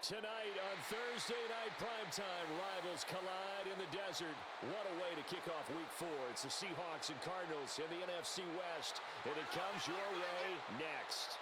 Tonight on Thursday Night Primetime, rivals collide in the desert. What a way to kick off Week 4. It's the Seahawks and Cardinals in the NFC West, and it comes your way next.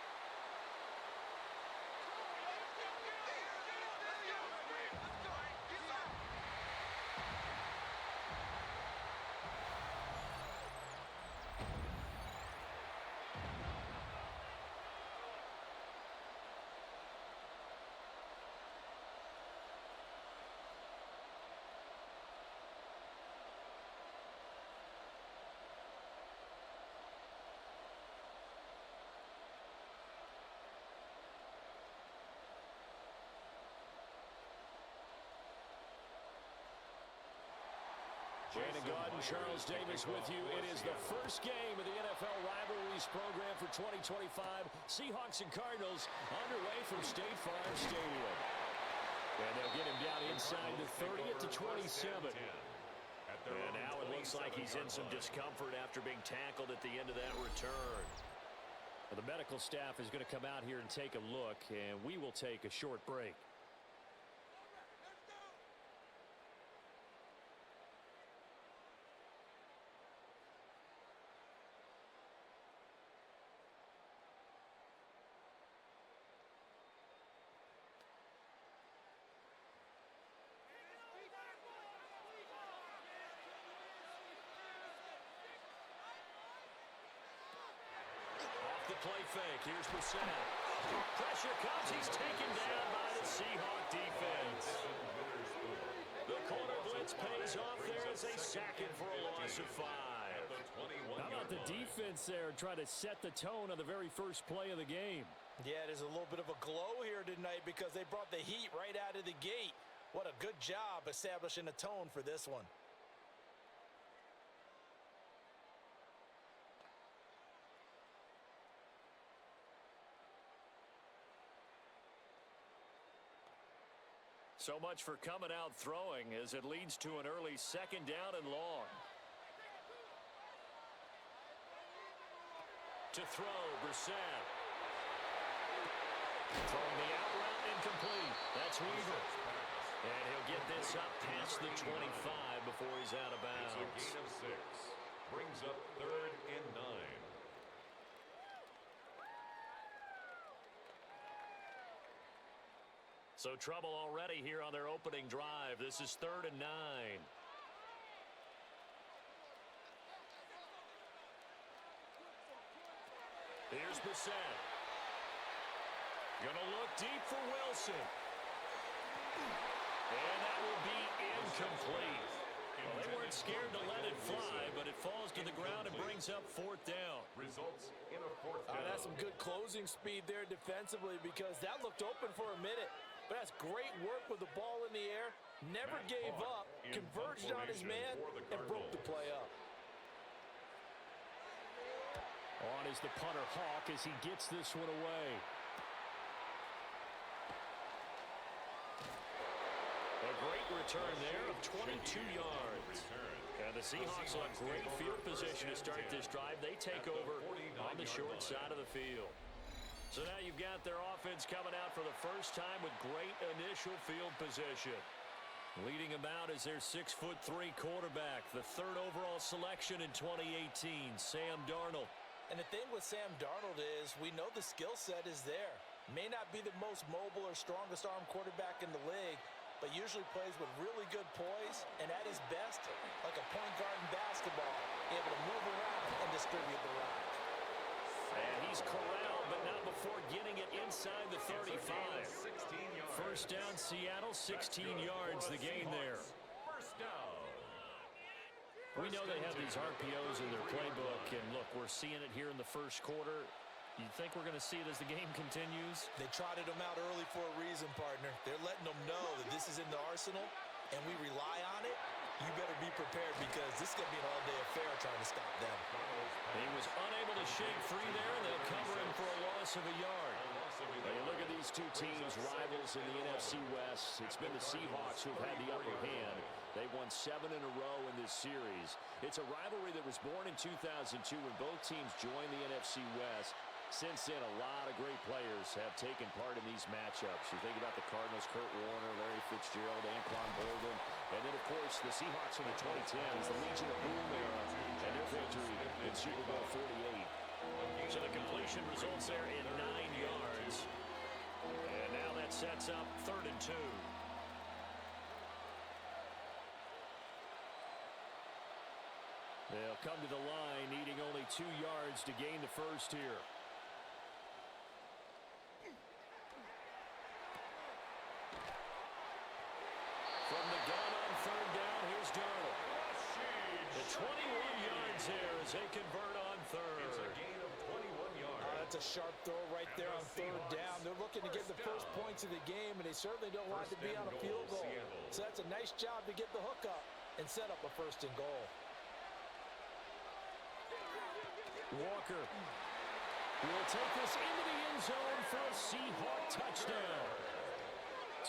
Brandon Gaudin, Charles Davis with you. It is the first game of the NFL Rivalries program for 2025. Seahawks and Cardinals underway from State Farm Stadium. And they'll get him down inside the 30 at the 27. And now it looks like he's in some discomfort after being tackled at the end of that return. Well, the medical staff is going to come out here and take a look, and we will take a short break. The play fake. Here's Brissett. Pressure comes. He's taken down by the Seahawk defense. The corner blitz pays off there as they sack him for a loss of 5. How about the defense there trying to set the tone on the very first play of the game? Yeah, there's a little bit of a glow here tonight because they brought the heat right out of the gate. What a good job establishing a tone for this one. So much for coming out throwing as it leads to an early second down and long. To throw, Brissett. Throwing the out route incomplete. That's Weaver. And he'll get this up past the 25 before he's out of bounds. It's a gain of 6. Brings up 3rd and 9. So trouble already here on their opening drive. This is 3rd and 9. Here's Brissett. Gonna look deep for Wilson. And that will be incomplete. Well, they weren't scared to let it fly, but it falls to the ground and brings up 4th down. Results in a 4th down. That's some good closing speed there defensively because that looked open for a minute. But that's great work with the ball in the air. Never gave up, converged on his man, and broke the play up. On is the punter Hawk as he gets this one away. A great return there of 22 yards. And the Seahawks on great field position to start this drive. They take over on the short side of the field. So now you've got their offense coming out for the first time with great initial field position. Leading them out is their 6'3" quarterback, the 3rd overall selection in 2018, Sam Darnold. And the thing with Sam Darnold is we know the skill set is there. May not be the most mobile or strongest arm quarterback in the league, but usually plays with really good poise and at his best, like a point guard in basketball, able to move around and distribute the rock. And he's corralled, but not before getting it inside the 35. First down, Seattle, 16 yards the gain there. First down. We know they have these RPOs in their playbook, and look, we're seeing it here in the first quarter. You think we're going to see it as the game continues? They trotted them out early for a reason, partner. They're letting them know that this is in the arsenal, and we rely on it. You better be prepared because this is going to be an all-day affair trying to stop them. He was unable to shake free there, and they'll cover him for a loss of a yard. Now you look at these two teams, rivals in the NFC West. It's been the Seahawks who have had the upper hand. They've won 7 in a row in this series. It's a rivalry that was born in 2002 when both teams joined the NFC West. Since then, a lot of great players have taken part in these matchups. You think about the Cardinals, Kurt Warner, Larry Fitzgerald, Anquan Boldin, and then, of course, the Seahawks in the 2010s, the Legion of Boom era, and their victory in Super Bowl 48. So the completion results there in 9 yards. And now that sets up 3rd and 2. They'll come to the line, needing only 2 yards to gain the first here. From the gun on 3rd down, here's Darnold. The 21 yards there as they convert on 3rd. It's a gain of 21 yards. That's a sharp throw right there on 3rd down. They're looking to get the first points of the game, and they certainly don't want it to be on a field goal. So that's a nice job to get the hook up and set up a 1st and goal. Walker will take this into the end zone for a Seahawk touchdown.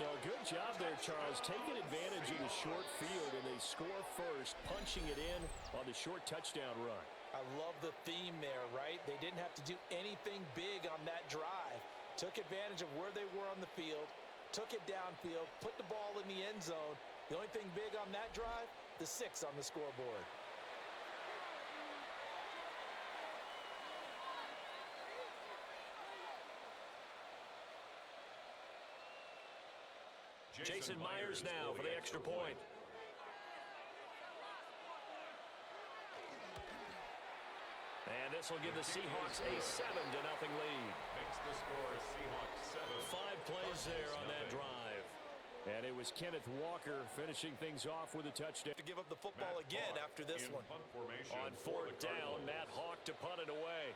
So a good job there, Charles, taking advantage of the short field, and they score first, punching it in on the short touchdown run. I love the theme there, right? They didn't have to do anything big on that drive. Took advantage of where they were on the field, took it downfield, put the ball in the end zone. The only thing big on that drive, the 6 on the scoreboard. Jason Myers now for the extra point. And this will give the Seahawks a 7-0 lead. Makes the score Seahawks 7. 5 plays there on that drive. And it was Kenneth Walker finishing things off with a touchdown. To give up the football again after this one. On 4th down, Matt Hawk to punt it away.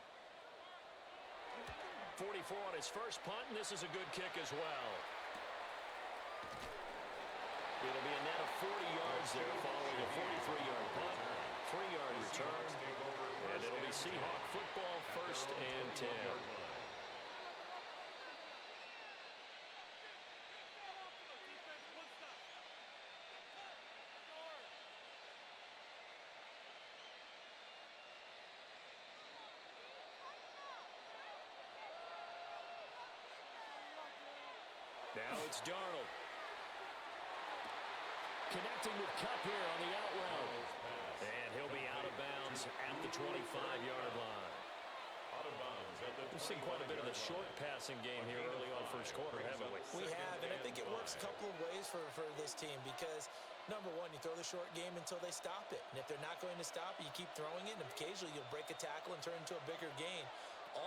44 on his first punt, and this is a good kick as well. It'll be a net of 40 yards there following a 43-yard punt, 3-yard return, and it'll be Seahawk football 1st and 10. Now it's Darnold. Connecting with Kupp here on the out route. And he'll be out of bounds at the 25-yard line. Out of bounds at the 25-yard line. We've seen quite a bit of the short passing game here early on first quarter, haven't we? We have, and I think it works a couple of ways for this team because, number one, you throw the short game until they stop it. And if they're not going to stop it, you keep throwing it, and occasionally you'll break a tackle and turn it into a bigger gain.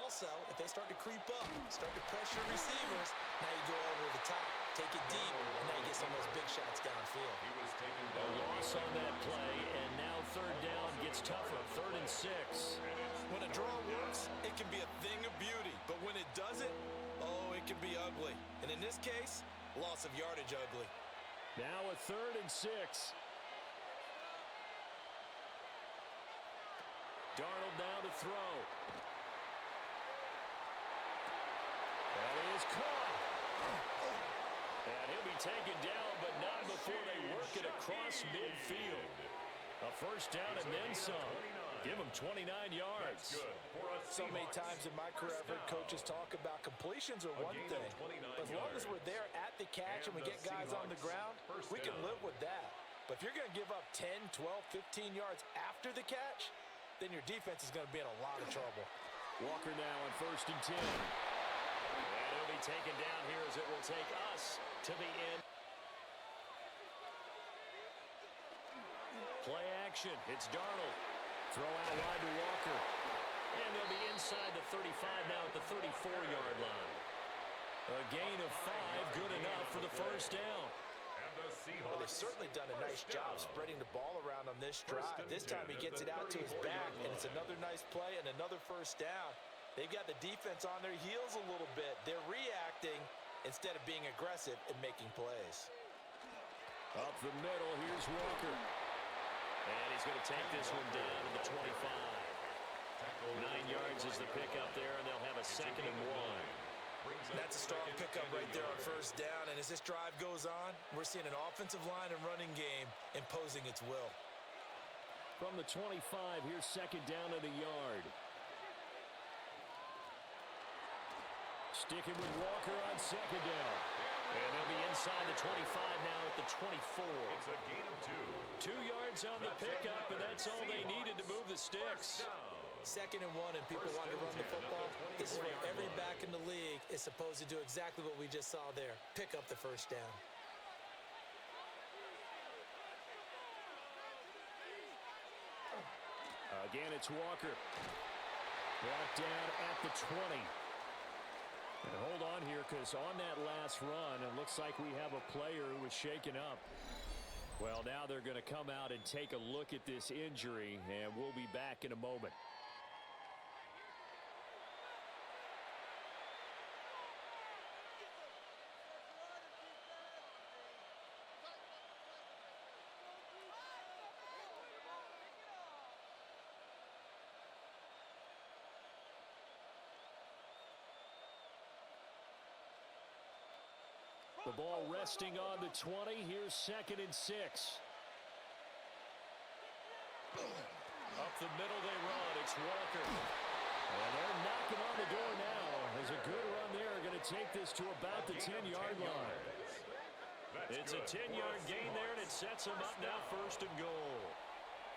Also, if they start to creep up, start to pressure receivers, now you go over the top, take it deep, and now you get some of those big shots downfield. He was taken A down. loss on that play, and now 3rd down gets tougher. 3rd and 6. When a draw works, it can be a thing of beauty, but when it doesn't, oh, it can be ugly. And in this case, loss of yardage ugly. Now a 3rd and 6. Darnold now to throw. That is caught. And he'll be taken down, but not before they work it across midfield. A 1st down and then some. Give him 29 yards. So many times in my career, I've heard coaches talk about completions are one thing. But as long as we're there at the catch and we get guys on the ground, we can live with that. But if you're going to give up 10, 12, 15 yards after the catch, then your defense is going to be in a lot of trouble. Walker now on 1st and 10. And he'll be taken down here as it will take us to the end. Play action. It's Darnold. Throw out wide to Walker. And they'll be inside the 35 now at the 34-yard line. A gain of 5, good enough for the 1st down. Well, they've certainly done a nice job spreading the ball around on this drive. This time he gets it out to his back, and it's another nice play and another 1st down. They've got the defense on their heels a little bit. They're reacting instead of being aggressive and making plays. Up the middle, here's Walker. And he's going to take this one down to the 25. 9 yards is the pickup there, and they'll have a 2nd and 1. That's a strong pickup right there on 1st down, and as this drive goes on, we're seeing an offensive line and running game imposing its will. From the 25, here's 2nd down at a yard. Sticking with Walker on second down. And they'll be inside the 25 now at the 24. It's a gain of 2. 2 yards on the pickup, and that's all they needed to move the sticks. Second and 1, and people want to run the football. This is what every back in the league is supposed to do, exactly what we just saw there. Pick up the first down. Again, it's Walker. Brought down at the 20. And hold on here, because on that last run, it looks like we have a player who was shaken up. Well, now they're going to come out and take a look at this injury, and we'll be back in a moment. The ball resting on the 20. Here's 2nd and 6. Up the middle they run. It's Walker. And they're knocking on the door now. There's a good run there. Going to take this to about the 10-yard line. It's a 10-yard gain there, and it sets them up now 1st and goal.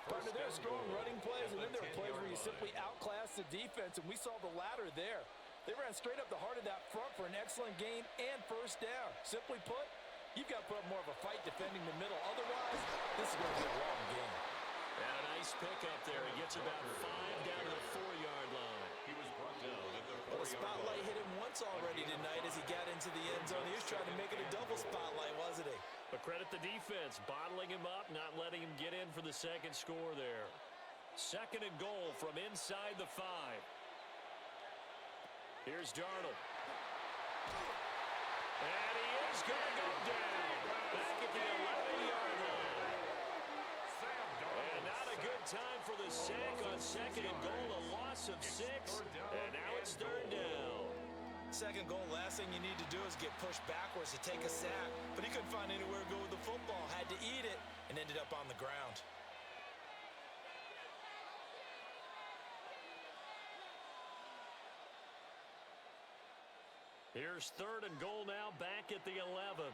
Partner, there are strong running plays, and then there are plays where you simply outclass the defense, and we saw the latter there. They ran straight up the heart of that front for an excellent gain and first down. Simply put, you've got to put up more of a fight defending the middle. Otherwise, this is going to be a long game. And a nice pickup there. He gets about 5 down to the 4-yard line. He was brought down at the 4-yard line. The spotlight hit him once already tonight as he got into the end zone. He was trying to make it a double spotlight, wasn't he? But credit the defense, bottling him up, not letting him get in for the second score there. 2nd and goal from inside the 5. Here's Darnold. And he is going to go down. Back at the 11-yard line. And not a good time for the sack on 2nd and goal. A loss of 6. And now it's 3rd down. 2nd goal, last thing you need to do is get pushed backwards to take a sack. But he couldn't find anywhere to go with the football. Had to eat it and ended up on the ground. Here's 3rd and goal now, back at the 11.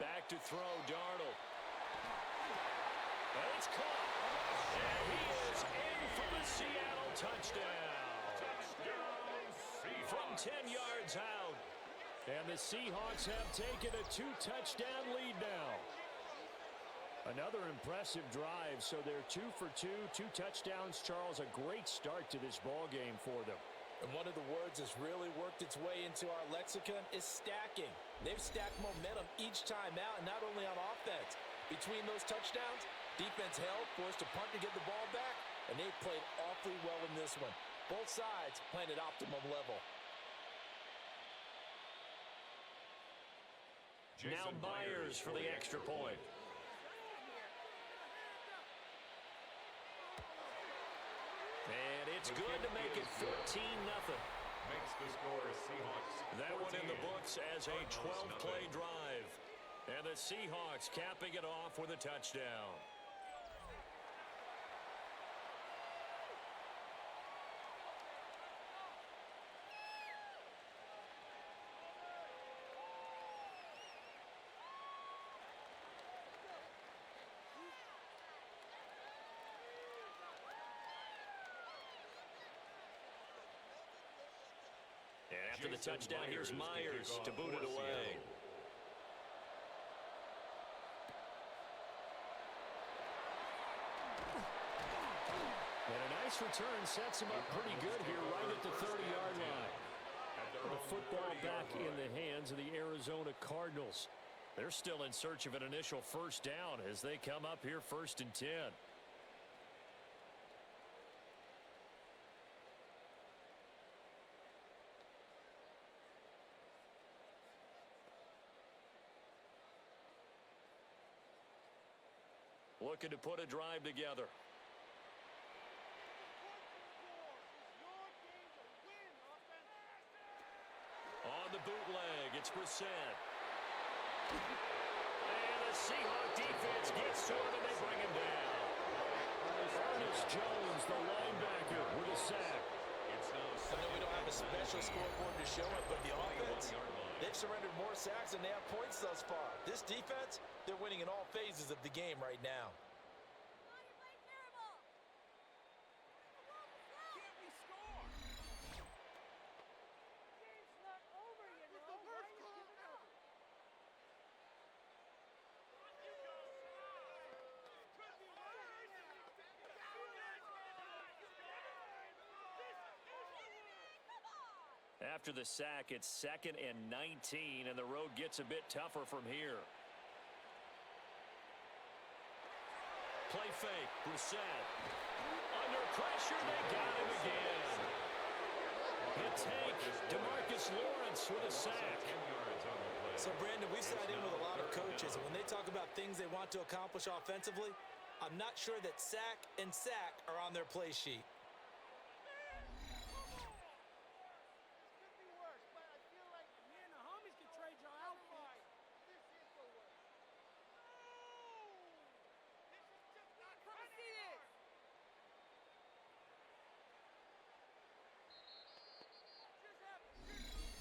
Back to throw, Darnold. And it's caught. And he is in for the Seattle touchdown. From 10 yards out. And the Seahawks have taken a 2-touchdown lead now. Another impressive drive, so they're 2 for 2, 2 touchdowns. Charles, a great start to this ball game for them. And one of the words that's really worked its way into our lexicon is stacking. They've stacked momentum each time out, and not only on offense. Between those touchdowns, defense held, forced a punt to get the ball back, and they played awfully well in this one. Both sides playing at optimum level. Now Myers for the extra point. And it's good to make it 14-0. Makes the score Seahawks. That one in the books as a 12-play drive. And the Seahawks capping it off with a touchdown. And after the touchdown, here's Myers to boot it away. And a nice return sets him up pretty good here right at the 30-yard line. The football back in the hands of the Arizona Cardinals. They're still in search of an initial first down as they come up here 1st and 10. Looking to put a drive together. On the bootleg, it's Brissett. And the Seahawk defense gets to him, and they bring him down. Ernest Jones, the linebacker, with a sack. I know we don't have a special scoreboard to show it, but the offense, they've surrendered more sacks than they have points thus far. This defense, they're winning in all phases of the game right now. After the sack, it's 2nd and 19, and the road gets a bit tougher from here. Play fake, Brissett. Under pressure, they got him again. Hit tank, DeMarcus Lawrence with a sack. So, Brandon, we've sat in with a lot of coaches, and when they talk about things they want to accomplish offensively, I'm not sure that sack and sack are on their play sheet.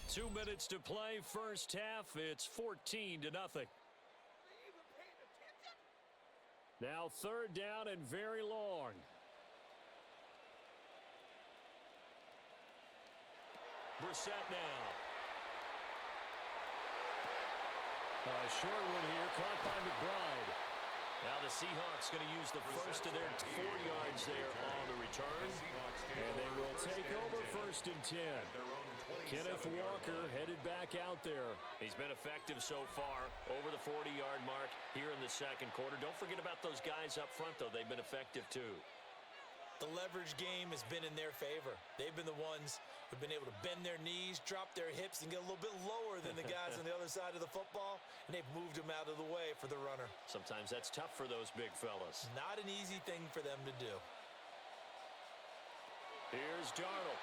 Two minutes to play, first half. It's 14-0. Now 3rd down and very long. Brissett now. A short one here, caught by McBride. Now the Seahawks going to use the first of their 4 yards there on the return. And they will take over 1st and 10. Kenneth Walker headed back out there. He's been effective so far, over the 40-yard mark here in the 2nd quarter. Don't forget about those guys up front, though. They've been effective, too. The leverage game has been in their favor. They've been the ones who've been able to bend their knees, drop their hips, and get a little bit lower than the guys on the other side of the football, and they've moved them out of the way for the runner. Sometimes that's tough for those big fellas. Not an easy thing for them to do. Here's Darnold.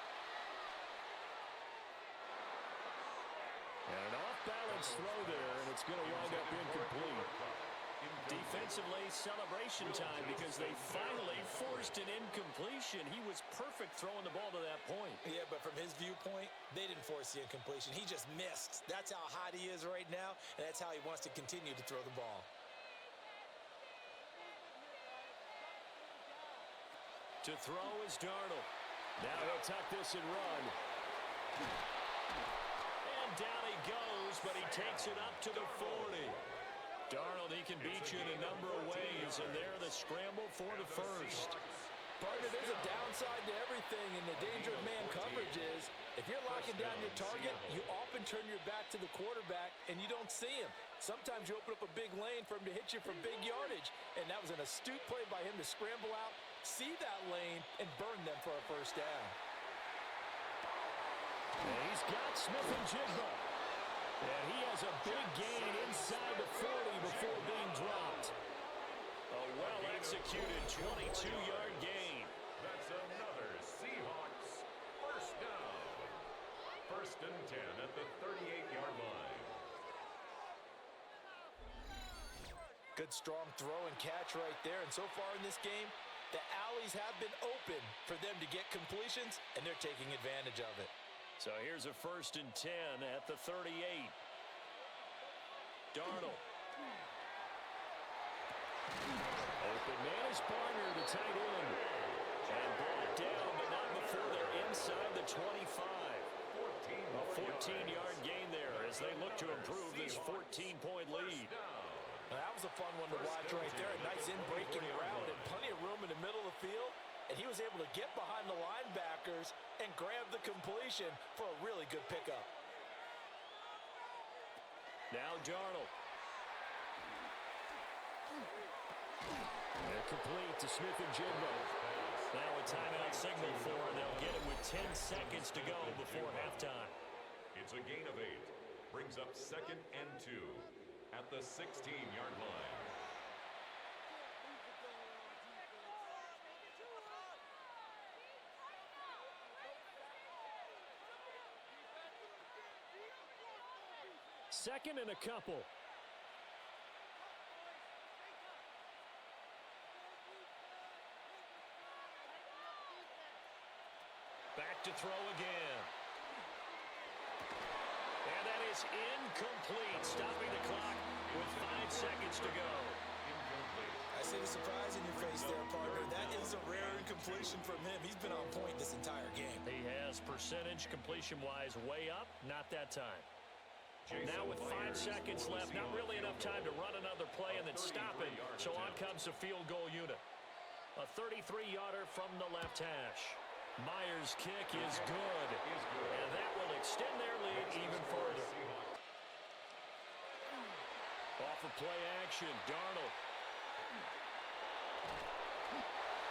And an off-balance throw there, and it's going to wind up incomplete. Defensively, celebration time because they finally forced an incompletion. He was perfect throwing the ball to that point. Yeah, but from his viewpoint, they didn't force the incompletion. He just missed. That's how hot he is right now, and that's how he wants to continue to throw the ball. To throw is Darnold. Now he'll tuck this and run. And down he goes, but he takes it up to the 40. Darnold, he can beat you in a number of ways, and there the scramble for the first. Partner, there's a downside to everything, and the danger of man coverage is if you're locking down your target, you often turn your back to the quarterback, and you don't see him. Sometimes you open up a big lane for him to hit you for big yardage, and that was an astute play by him to scramble out, see that lane, and burn them for a first down. And he's got Smith and Jigba. And he has a big gain inside the 40 before being dropped. A well-executed 22-yard gain. That's another Seahawks first down. 1st and 10 at the 38-yard line. Good strong throw and catch right there. And so far in this game, the alleys have been open for them to get completions, and they're taking advantage of it. So here's a 1st and 10 at the 38. Darnold. Open man is Barner, the tight end. And brought down, but not before they're inside the 25. A 14-yard gain there as they look to improve this 14-point lead. Now, that was a fun one to watch right there. A nice in-breaking route and plenty of room in the middle of the field. And he was able to get behind the linebackers and grab the completion for a really good pickup. Now Darnold. And complete to Smith and Jigba. Now a timeout signal for him. They'll get it with 10 seconds to go before halftime. It's a gain of 8. Brings up 2nd and 2 at the 16-yard line. Second and a couple. Back to throw again. And that is incomplete, stopping the clock with 5 seconds to go. I see the surprise in your face there, partner. That is a rare incompletion from him. He's been on point this entire game. He has percentage completion-wise way up, not that time. Now with 5 seconds left, not really enough time to run another play and then stop it, so on comes the field goal unit. A 33-yarder from the left hash. Myers' kick is good, and that will extend their lead even further. Off of play action, Darnold.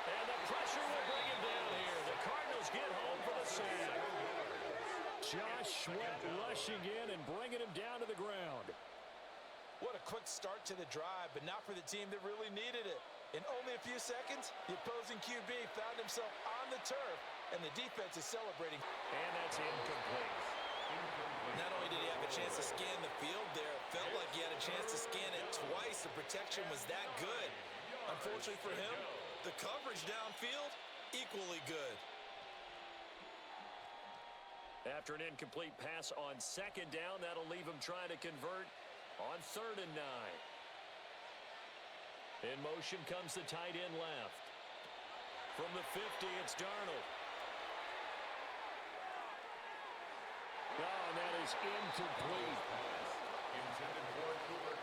And the pressure will bring him down here. The Cardinals get home for the sack. Josh Sweat rushing in and bringing him down to the ground. What a quick start to the drive, but not for the team that really needed it. In only a few seconds, the opposing QB found himself on the turf, and the defense is celebrating. And that's incomplete. Not only did he have a chance to scan the field there, it felt like he had a chance to scan it twice. The protection was that good. Unfortunately for him, the coverage downfield, equally good. After an incomplete pass on second down, that'll leave him trying to convert on 3rd and 9. In motion comes the tight end left. From the 50, it's Darnold. Oh, and that is incomplete.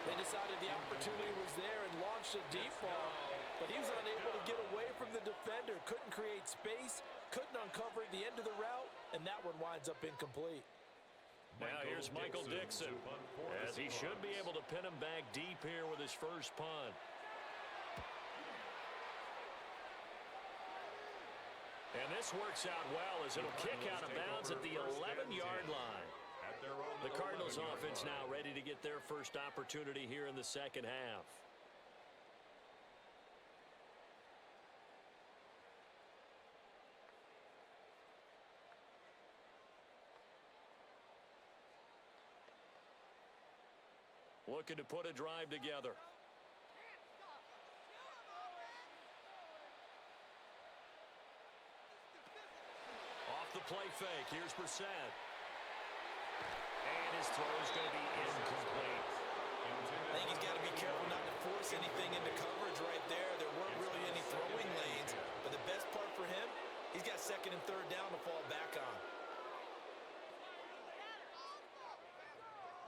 They decided the opportunity was there and launched a deep ball, but he was unable to get away from the defender, couldn't create space, couldn't uncover the end of the route, and that one winds up incomplete. Now here's Michael Dixon, as he should be able to pin him back deep here with his first punt. And this works out well as it'll kick out of bounds at the 11-yard line. The Cardinals offense now ready to get their first opportunity here in the second half. Looking to put a drive together. Off the play fake, here's Brissett. And his throw is going to be incomplete. I think he's got to be careful not to force anything into coverage right there. There weren't really any throwing lanes, but the best part for him, he's got 2nd and 3rd down to fall back on.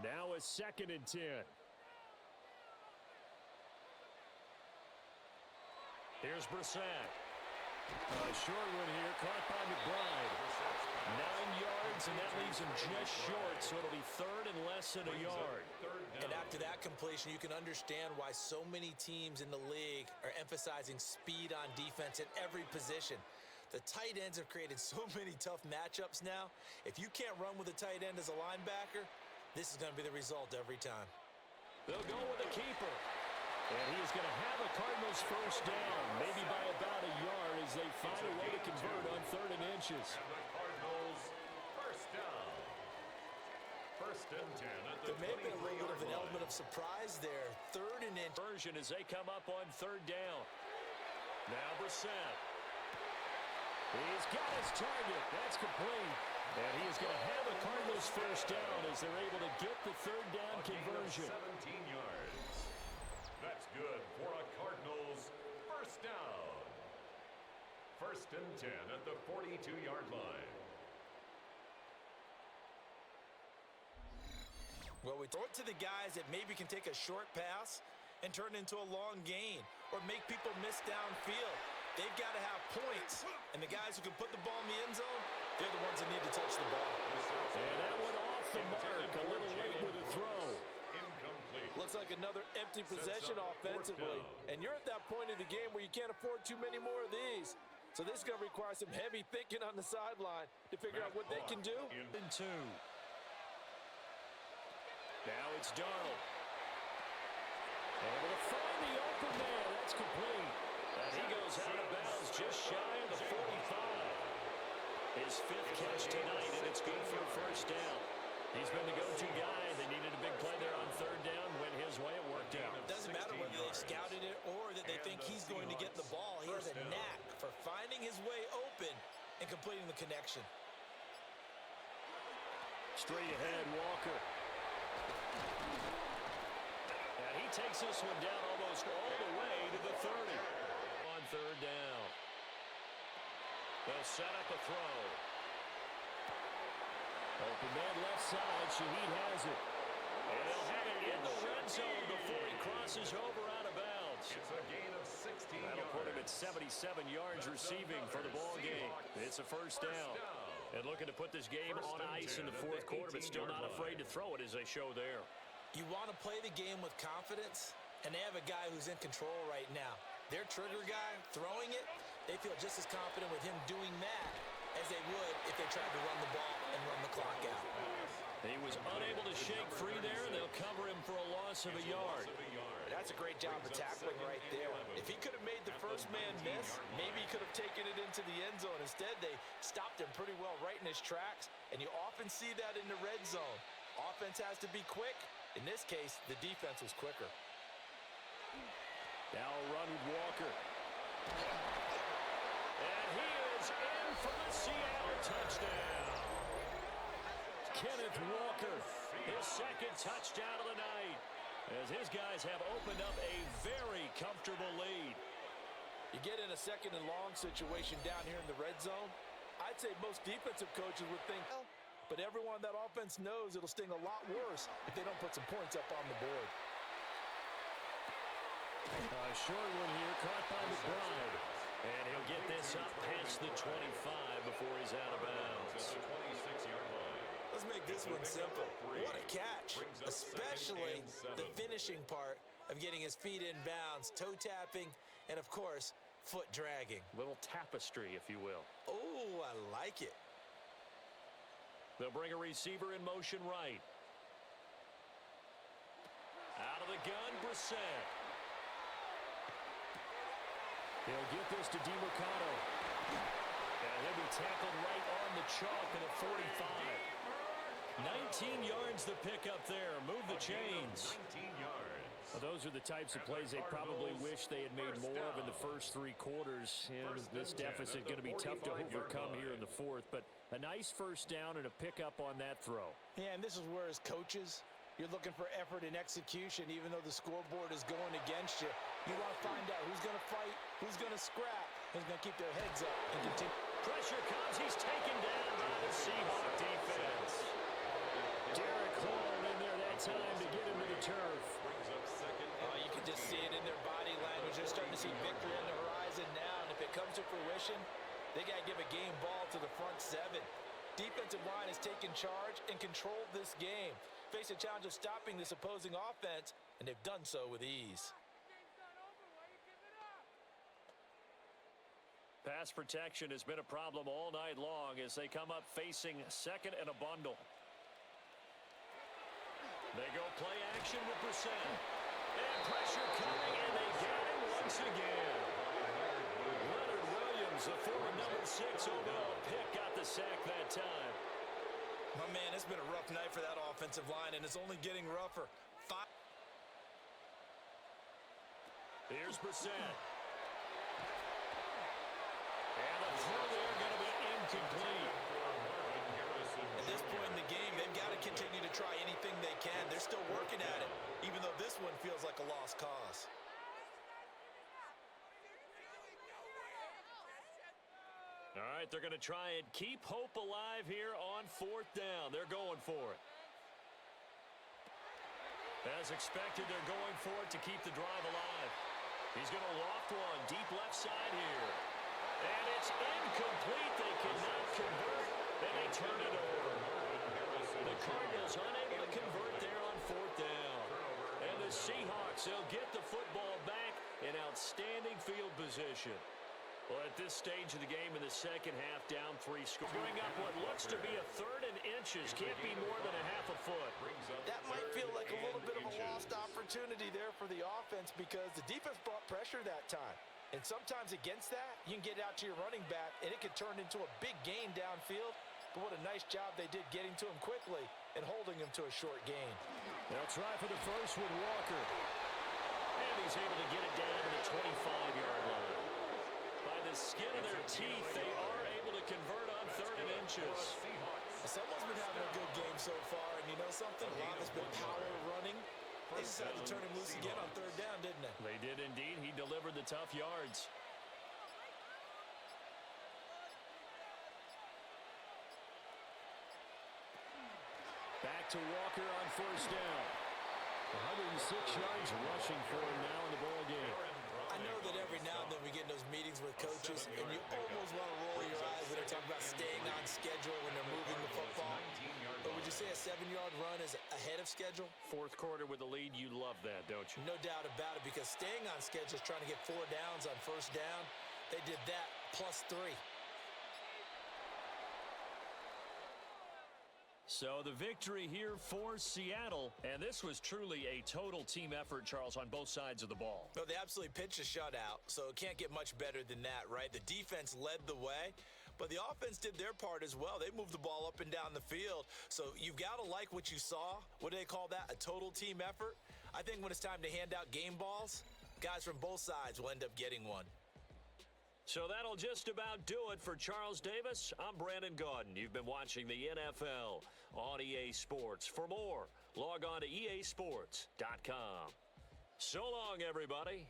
Now a 2nd and 10. Here's Brissett. A short one here, caught by McBride. 9 yards, and that leaves him just short, so it'll be 3rd and less than a yard. And after that completion, you can understand why so many teams in the league are emphasizing speed on defense at every position. The tight ends have created so many tough matchups now. If you can't run with a tight end as a linebacker, this is going to be the result every time. They'll go with a keeper. And he is going to have a Cardinals first down, maybe by about a yard as they find a way to convert on 3rd and inches. And the Cardinals first down. 1st and 10 at the 23-yard line. There may be a little bit of an element of surprise there. 3rd and inches. Version as they come up on 3rd down. Now Brissett. He's got his target. That's complete. And he is going to have a Cardinals first down as they're able to get the 3rd down conversion. 17 yards. That's good for a Cardinals first down. 1st and 10 at the 42-yard line. Well, we throw it to the guys that maybe can take a short pass and turn it into a long gain or make people miss downfield. They've got to have points, and the guys who can put the ball in the end zone, they're the ones that need to touch the ball. And that went off the mark, a little late with a throw. Looks like another empty possession offensively, and you're at that point of the game where you can't afford too many more of these. So this is going to require some heavy thinking on the sideline to figure out what they can do. In 2. Now it's Darnold. Able to find the open man. That's complete. And he goes out of bounds just shy of the 45. His 5th catch tonight, and it's good for a first down. He's been the go-to guy. They needed a big play there on 3rd down. Went his way. It worked out. It doesn't matter whether they've scouted it or that they think he's going to get the ball. He has a knack for finding his way open and completing the connection. Straight ahead, Walker. And he takes this one down almost all the way to the 30. On third down. They'll set up a throw. Open man left side. Shaheed has it. And they'll have it in the red zone before he crosses over out of bounds. It's a gain of 16 That'll yards. put him at 77 yards receiving for the ball game. It's a first down. And looking to put this game on ice in the fourth quarter, but still not afraid to throw it as they show there. You want to play the game with confidence, and they have a guy who's in control right now. Their trigger guy throwing it, they feel just as confident with him doing that as they would if they tried to run the ball and run the clock out. He was unable to shake free there, and they'll cover him for a loss of a yard. That's a great job of tackling right there. If he could have made the first man miss, maybe he could have taken it into the end zone. Instead, they stopped him pretty well right in his tracks, and you often see that in the red zone. Offense has to be quick. In this case, the defense was quicker. Now a run with Walker. And he is in for the Seattle touchdown. Kenneth Walker, his second touchdown of the night, as his guys have opened up a very comfortable lead. You get in a second and long situation down here in the red zone, I'd say most defensive coaches would think, but everyone that offense knows it'll sting a lot worse if they don't put some points up on the board. A short one here, caught by McBride. And he'll get this up past the 25 before he's out of bounds. At the 26-yard line. Let's make this one simple. What a catch, especially the finishing part of getting his feet in bounds, toe tapping, and of course, foot dragging. Little tapestry, if you will. Oh, I like it. They'll bring a receiver in motion right. Out of the gun, Brissett. He'll get this to DeMercado. And he'll be tackled right on the chalk at a 45. 19 yards the pick up there. Move the chains. 19 yards. Well, those are the types of plays they probably wish they had made more of in the first three quarters. And this deficit going to be tough to overcome here in the fourth. But a nice first down and a pickup on that throw. Yeah, and this is where as coaches, you're looking for effort and execution, even though the scoreboard is going against you. You want to find out who's going to fight, who's going to scrap, who's going to keep their heads up and continue. Pressure comes. He's taken down by the Seahawk defense. Derek Hall in there that time to get him to the turf. Oh, you can just see it in their body language. They're starting to see victory on the horizon now, and if it comes to fruition, they got to give a game ball to the front seven. Defensive line has taken charge and controlled this game. Face a challenge of stopping this opposing offense, and they've done so with ease. Pass protection has been a problem all night long as they come up facing second and a bundle. They go play action with Brissett. And pressure coming, and they got him once again. Leonard Williams, the former number 6 overall pick, got the sack that time. My man, it's been a rough night for that offensive line, and it's only getting rougher. Here's Brissett. And the throw there going to be incomplete. At this point in the game, they've got to continue to try anything they can. They're still working at it, even though this one feels like a lost cause. All right, they're going to try and keep hope alive here on fourth down. They're going for it. As expected, they're going for it to keep the drive alive. He's going to loft one deep left side here. And it's incomplete. They cannot convert, and they turn it over. The Cardinals unable to convert there on fourth down. And the Seahawks, they'll get the football back in outstanding field position. Well, at this stage of the game in the second half, down 3 scores. Bring up what looks to be a third and inches. Can't be more than a half a foot. That might feel like a little bit of a lost opportunity there for the offense because the defense brought pressure that time. And sometimes against that, you can get out to your running back, and it could turn into a big gain downfield. But what a nice job they did getting to him quickly and holding him to a short gain. They'll try for the first with Walker. And he's able to get it down to the 25-yard line. By the skin of their teeth, they are able to convert pitches. Someone's been having a good game so far, and you know something? A lot has been power running. They decided to turn him loose again on third down, didn't they? They did indeed. He delivered the tough yards. Back to Walker on first down. 106 yards rushing for him now in the ball game. I know that every now and then we get in those meetings with coaches, and you almost want to roll your eyes when they talk about staying on schedule when they're moving the football. But would you say a 7-yard run is ahead of schedule? Fourth quarter with the lead, you love that, don't you? No doubt about it, because staying on schedule is trying to get 4 downs on first down. They did that plus 3. So the victory here for Seattle, and this was truly a total team effort, Charles, on both sides of the ball. No, they absolutely pitched a shutout, so it can't get much better than that, right? The defense led the way, but the offense did their part as well. They moved the ball up and down the field, so you've got to like what you saw. What do they call that? A total team effort? I think when it's time to hand out game balls, guys from both sides will end up getting one. So that'll just about do it for Charles Davis. I'm Brandon Gaudin. You've been watching the NFL on EA Sports. For more, log on to easports.com. So long, everybody.